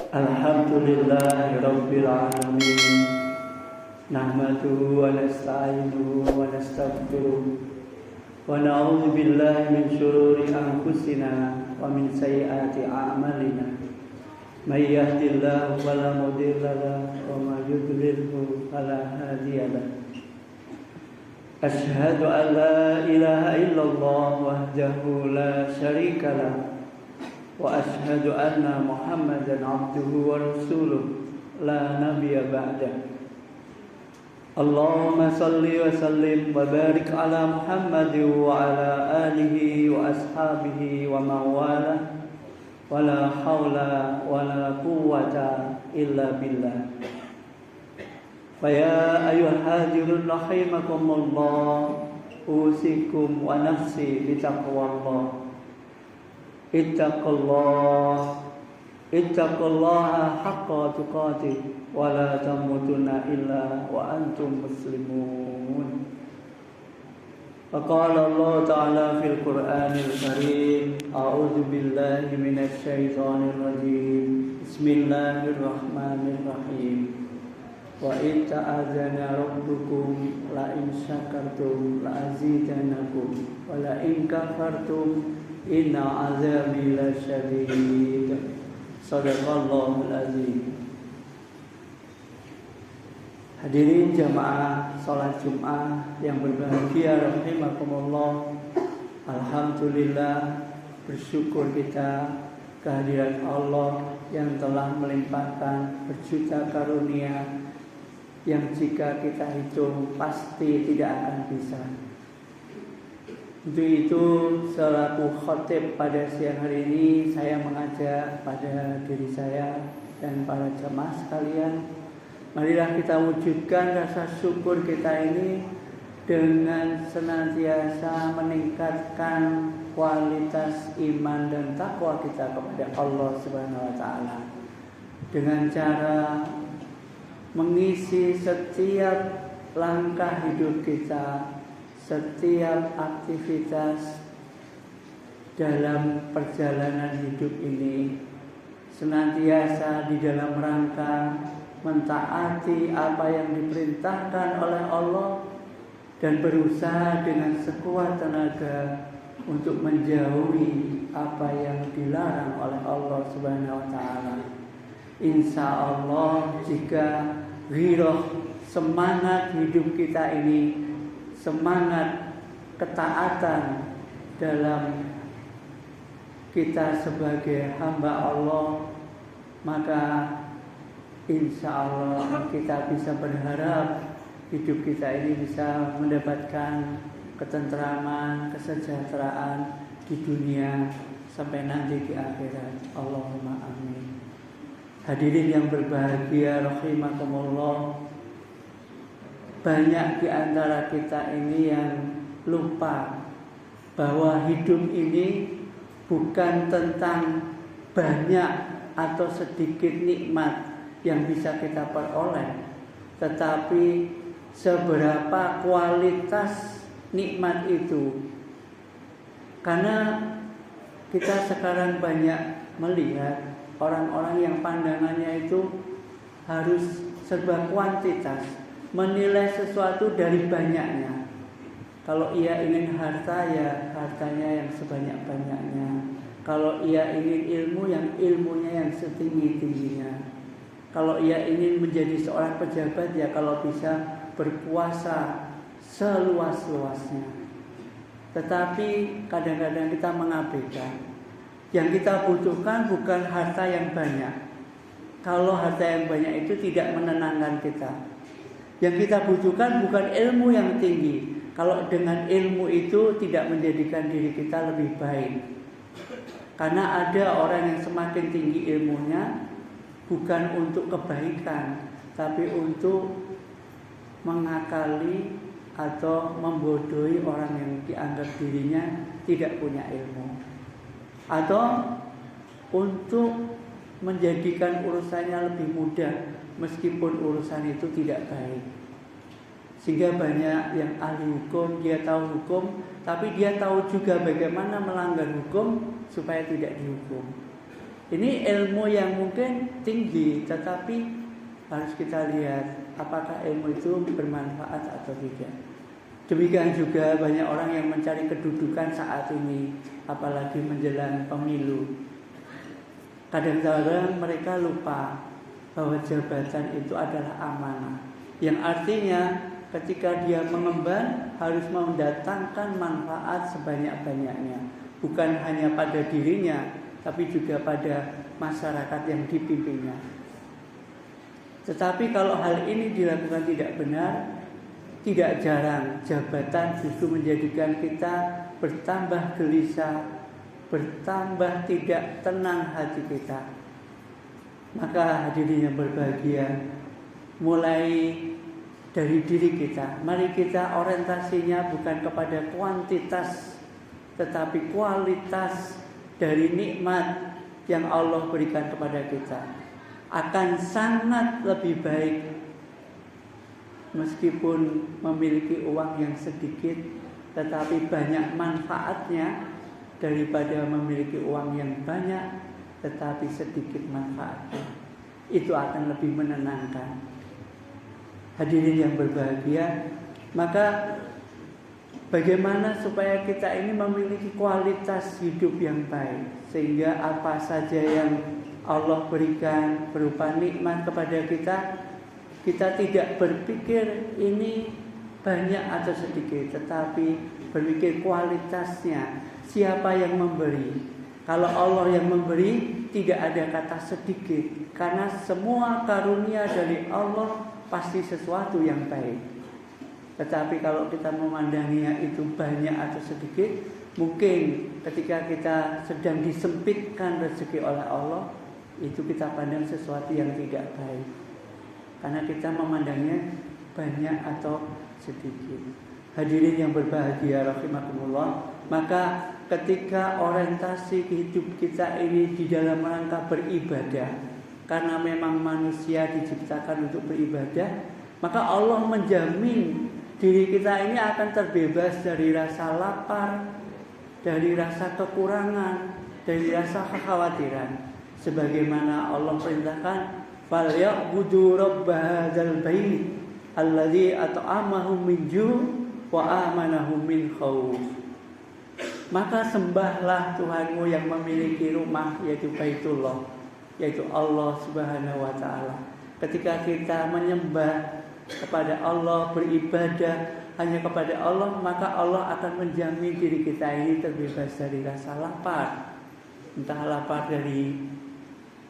Alhamdulillahi Rabbil Alamin. Nahmaduhu wa nasta'inuhu wa nastaghfiruh wa na'udzu billahi min syururi anfusina wa min sayyiati a'malina. May yahdihillahu fala mudilla lahu wa may yudlilhu fala hadiya lahu. Asyhadu an la ilaha illallah wahdahu la syarika lahu wa asyhadu anna Muhammadan abduhu wa rasuluh la nabiyya ba'dah. Allahumma salli wa sallim wa barik ala Muhammad wa ala alihi wa ashabihi wa man wala wa la hawla wa la quwwata illa billah. Fa ya ayyuhal hadirun rahimakumullah, usikum wa nafsi bi taqwallah. Ittaqullaha haqqa tuqatih wa la tamutunna illa wa antum muslimun. Faqala Allah Ta'ala fil Qur'anil Karim, a'udzu billahi minasy syaithanir rajim. Bismillahirrahmanirrahim. Wa in ta'adzana rabbukum la in syakartum la azidannakum wa la in kafartum inna azabi lasyadid. Shadaqallahul azim. Hadirin jamaah salat Jumat yang berbahagia rahimakumullah. Alhamdulillah, bersyukur kita kehadirat Allah yang telah melimpahkan berjuta karunia yang jika kita hitung pasti tidak akan bisa. Untuk itu selaku khotib pada siang hari ini, saya mengajak pada diri saya dan para jemaah sekalian, marilah kita wujudkan rasa syukur kita ini dengan senantiasa meningkatkan kualitas iman dan takwa kita kepada Allah Subhanahu wa taala dengan cara mengisi setiap langkah hidup kita, setiap aktivitas dalam perjalanan hidup ini senantiasa di dalam rangka mentaati apa yang diperintahkan oleh Allah dan berusaha dengan sekuat tenaga untuk menjauhi apa yang dilarang oleh Allah Subhanahu wa taala. Insya Allah jika ghiroh semangat hidup kita ini, semangat ketaatan dalam kita sebagai hamba Allah, maka insya Allah kita bisa berharap hidup kita ini bisa mendapatkan ketentraman, kesejahteraan di dunia sampai nanti di akhirat. Allahumma amin. Hadirin yang berbahagia rahimakumullah, banyak di antara kita ini yang lupa bahwa hidup ini bukan tentang banyak atau sedikit nikmat yang bisa kita peroleh, tetapi seberapa kualitas nikmat itu. Karena kita sekarang banyak melihat orang-orang yang pandangannya itu harus serba kuantitas, menilai sesuatu dari banyaknya. Kalau ia ingin harta, ya hartanya yang sebanyak-banyaknya. Kalau ia ingin ilmu, yang ilmunya yang setinggi-tingginya. Kalau ia ingin menjadi seorang pejabat, ya kalau bisa berkuasa seluas-luasnya. Tetapi kadang-kadang kita mengabaikan. Yang kita butuhkan bukan harta yang banyak. Kalau harta yang banyak itu tidak menenangkan kita. Yang kita butuhkan bukan ilmu yang tinggi. Kalau dengan ilmu itu tidak menjadikan diri kita lebih baik. Karena ada orang yang semakin tinggi ilmunya bukan untuk kebaikan, tapi untuk mengakali atau membodohi orang yang dianggap dirinya tidak punya ilmu, atau untuk menjadikan urusannya lebih mudah meskipun urusan itu tidak baik. Sehingga banyak yang ahli hukum, dia tahu hukum, tapi dia tahu juga bagaimana melanggar hukum supaya tidak dihukum. Ini ilmu yang mungkin tinggi, tetapi harus kita lihat apakah ilmu itu bermanfaat atau tidak. Demikian juga banyak orang yang mencari kedudukan saat ini, apalagi menjelang pemilu. Kadang-kadang mereka lupa bahwa jabatan itu adalah amanah, yang artinya ketika dia mengemban harus mendatangkan manfaat sebanyak-banyaknya, bukan hanya pada dirinya, tapi juga pada masyarakat yang dipimpinnya. Tetapi kalau hal ini dilakukan tidak benar, tidak jarang jabatan justru menjadikan kita bertambah gelisah, bertambah tidak tenang hati kita. Maka hadirin yang berbahagia, mulai dari diri kita, mari kita orientasinya bukan kepada kuantitas, tetapi kualitas dari nikmat yang Allah berikan kepada kita. Akan sangat lebih baik meskipun memiliki uang yang sedikit, tetapi banyak manfaatnya, daripada memiliki uang yang banyak tetapi sedikit manfaatnya. Itu akan lebih menenangkan. Hadirin yang berbahagia, maka bagaimana supaya kita ini memiliki kualitas hidup yang baik, sehingga apa saja yang Allah berikan berupa nikmat kepada kita, kita tidak berpikir ini banyak atau sedikit, tetapi berpikir kualitasnya. Siapa yang memberi? Kalau Allah yang memberi, tidak ada kata sedikit, karena semua karunia dari Allah pasti sesuatu yang baik. Tetapi kalau kita memandanginya itu banyak atau sedikit, mungkin ketika kita sedang disempitkan rezeki oleh Allah, itu kita pandang sesuatu yang tidak baik, karena kita memandangnya banyak atau sedikit. Hadirin yang berbahagia rahimakumullah, maka ketika orientasi hidup kita ini di dalam rangka beribadah, karena memang manusia diciptakan untuk beribadah, maka Allah menjamin diri kita ini akan terbebas dari rasa lapar, dari rasa kekurangan, dari rasa kekhawatiran. Sebagaimana Allah perintahkan, "Falyabudu rabb hadzal bait alladzi at'amahum min ju' wa amanahum min khauf." Maka sembahlah Tuhanmu yang memiliki rumah, yaitu Baitullah, yaitu Allah Subhanahu wa ta'ala. Ketika kita menyembah kepada Allah, beribadah hanya kepada Allah, maka Allah akan menjamin diri kita ini terbebas dari rasa lapar. Entah lapar dari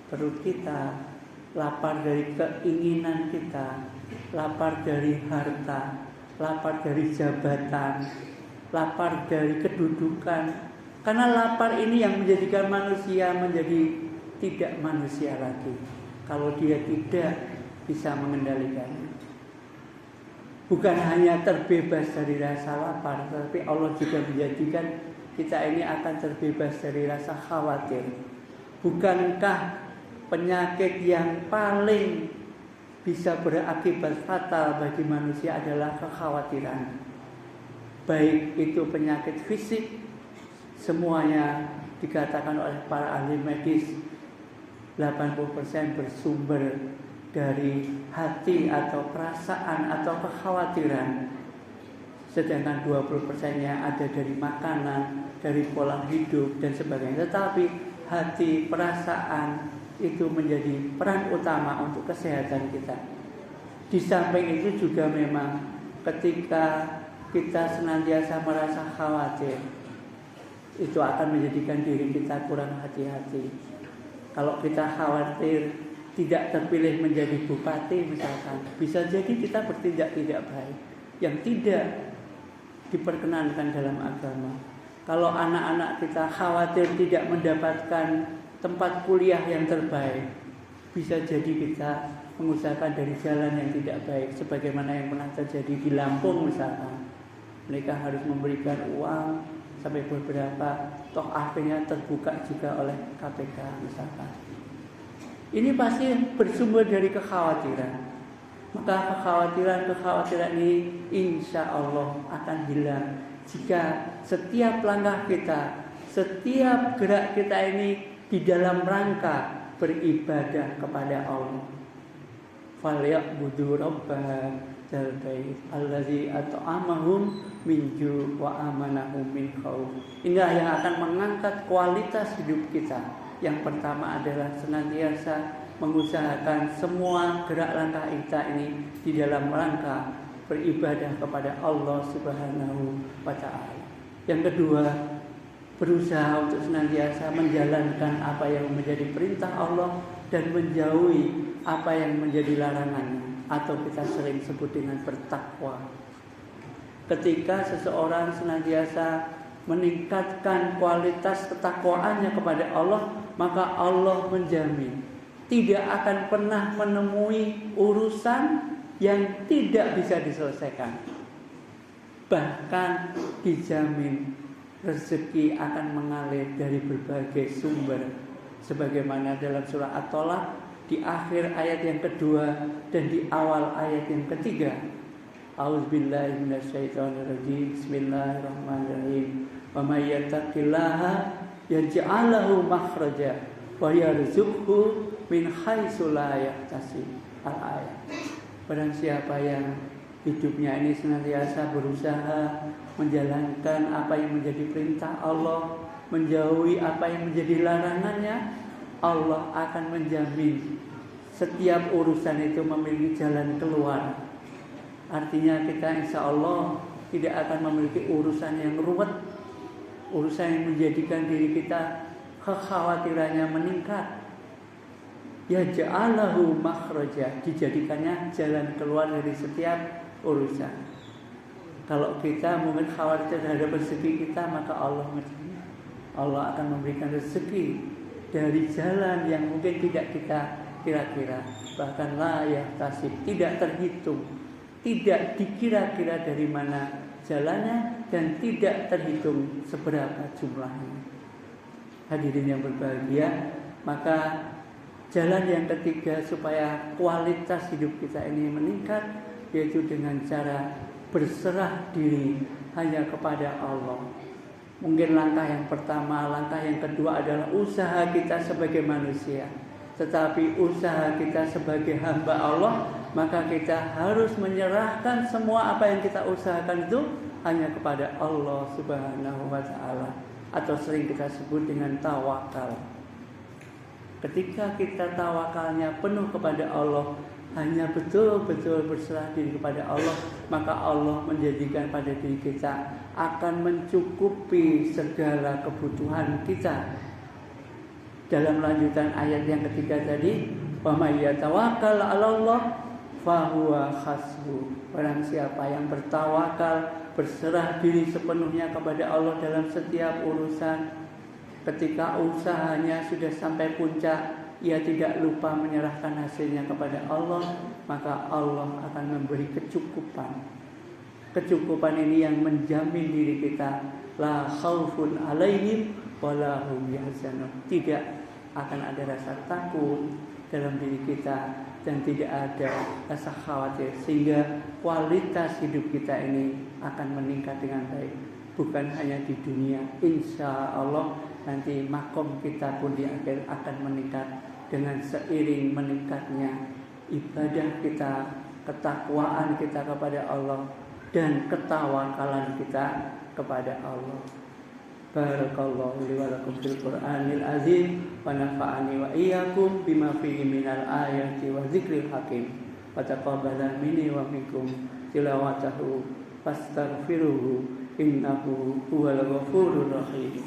perut kita, lapar dari keinginan kita, lapar dari harta, lapar dari jabatan, lapar dari kedudukan. Karena lapar ini yang menjadikan manusia menjadi tidak manusia lagi, kalau dia tidak bisa mengendalikannya. Bukan hanya terbebas dari rasa lapar, tetapi Allah juga menjadikan kita ini akan terbebas dari rasa khawatir. Bukankah penyakit yang paling bisa berakibat fatal bagi manusia adalah kekhawatiran? Baik itu penyakit fisik, semuanya dikatakan oleh para ahli medis 80% bersumber dari hati atau perasaan atau kekhawatiran. Sedangkan 20%-nya ada dari makanan, dari pola hidup dan sebagainya. Tetapi hati, perasaan itu menjadi peran utama untuk kesehatan kita. Di samping itu juga memang ketika kita senantiasa merasa khawatir, itu akan menjadikan diri kita kurang hati-hati. Kalau kita khawatir tidak terpilih menjadi bupati misalkan, bisa jadi kita bertindak tidak baik, yang tidak diperkenankan dalam agama. Kalau anak-anak kita khawatir tidak mendapatkan tempat kuliah yang terbaik, bisa jadi kita mengusahakan dari jalan yang tidak baik, sebagaimana yang pernah terjadi di Lampung misalkan. Mereka harus memberikan uang sampai beberapa, toh akhirnya terbuka juga oleh KPK misalkan. Ini pasti bersumber dari kekhawatiran. Maka kekhawatiran ini insya Allah akan hilang jika setiap langkah kita, setiap gerak kita ini di dalam rangka beribadah kepada Allah. Falyabudu rabbah dzal bait allazi at'amahum min ju' wa amanahum min khauf. Inilah yang akan mengangkat kualitas hidup kita. Yang pertama adalah senantiasa mengusahakan semua gerak langkah kita ini di dalam rangka beribadah kepada Allah Subhanahu wa taala. Yang kedua, berusaha untuk senantiasa menjalankan apa yang menjadi perintah Allah dan menjauhi apa yang menjadi larangannya, atau kita sering sebut dengan bertakwa. Ketika seseorang senantiasa meningkatkan kualitas ketakwaannya kepada Allah, maka Allah menjamin tidak akan pernah menemui urusan yang tidak bisa diselesaikan. Bahkan dijamin rezeki akan mengalir dari berbagai sumber, sebagaimana dalam surah At-Tolaq di akhir ayat yang kedua dan di awal ayat yang ketiga. A'udzubillahi minasyaitonirrajim. Bismillahirrahmanirrahim. Wa may yattaqillaha yaj'al lahu makhraja wa yarzuqhu min haitsu la yahtasib. Al-ayat. Barang siapa yang hidupnya ini senantiasa berusaha menjalankan apa yang menjadi perintah Allah, menjauhi apa yang menjadi larangannya, Allah akan menjamin setiap urusan itu memiliki jalan keluar. Artinya kita insya Allah tidak akan memiliki urusan yang ruwet, urusan yang menjadikan diri kita kekhawatirannya meningkat. Ya ja'alahu makhraja, dijadikannya jalan keluar dari setiap urusan. Kalau kita mungkin khawatir terhadap rezeki kita, maka Allah akan memberikan rezeki dari jalan yang mungkin tidak kita kira-kira, bahkan la yahtasib, tidak terhitung, tidak dikira-kira dari mana jalannya, dan tidak terhitung seberapa jumlahnya. Hadirin yang berbahagia, maka jalan yang ketiga supaya kualitas hidup kita ini meningkat, yaitu dengan cara berserah diri hanya kepada Allah. Mungkin langkah yang pertama, langkah yang kedua adalah usaha kita sebagai manusia. Tetapi usaha kita sebagai hamba Allah, maka kita harus menyerahkan semua apa yang kita usahakan itu hanya kepada Allah Subhanahu wa taala, atau sering kita sebut dengan tawakal. Ketika kita tawakalnya penuh kepada Allah, hanya betul-betul berserah diri kepada Allah, maka Allah menjadikan pada diri kita akan mencukupi segala kebutuhan kita. Dalam lanjutan ayat yang ketiga tadi, wa may yatawakkal 'alallah fahuwa hasbuh. Barang siapa yang bertawakal, berserah diri sepenuhnya kepada Allah dalam setiap urusan, ketika usahanya sudah sampai puncak, ia tidak lupa menyerahkan hasilnya kepada Allah, maka Allah akan memberi kecukupan. Kecukupan ini yang menjamin diri kita la khaufun alaihim wala hum yahzanun. Tidak akan ada rasa takut dalam diri kita dan tidak ada rasa khawatir, sehingga kualitas hidup kita ini akan meningkat dengan baik. Bukan hanya di dunia, insya Allah nanti makom kita pun di akhir akan meningkat dengan seiring meningkatnya ibadah kita, ketakwaan kita kepada Allah, dan ketawakalan kita kepada Allah. Barakallahu li wa lakum fil Qur'anil azim wa nafa'ani wa iyyakum bima fihi minal ayati wa dzikril hakim. Wa taqabbala minni wa minkum tilawatahu fastaghfiruhu innahu huwal ghafurur rahim.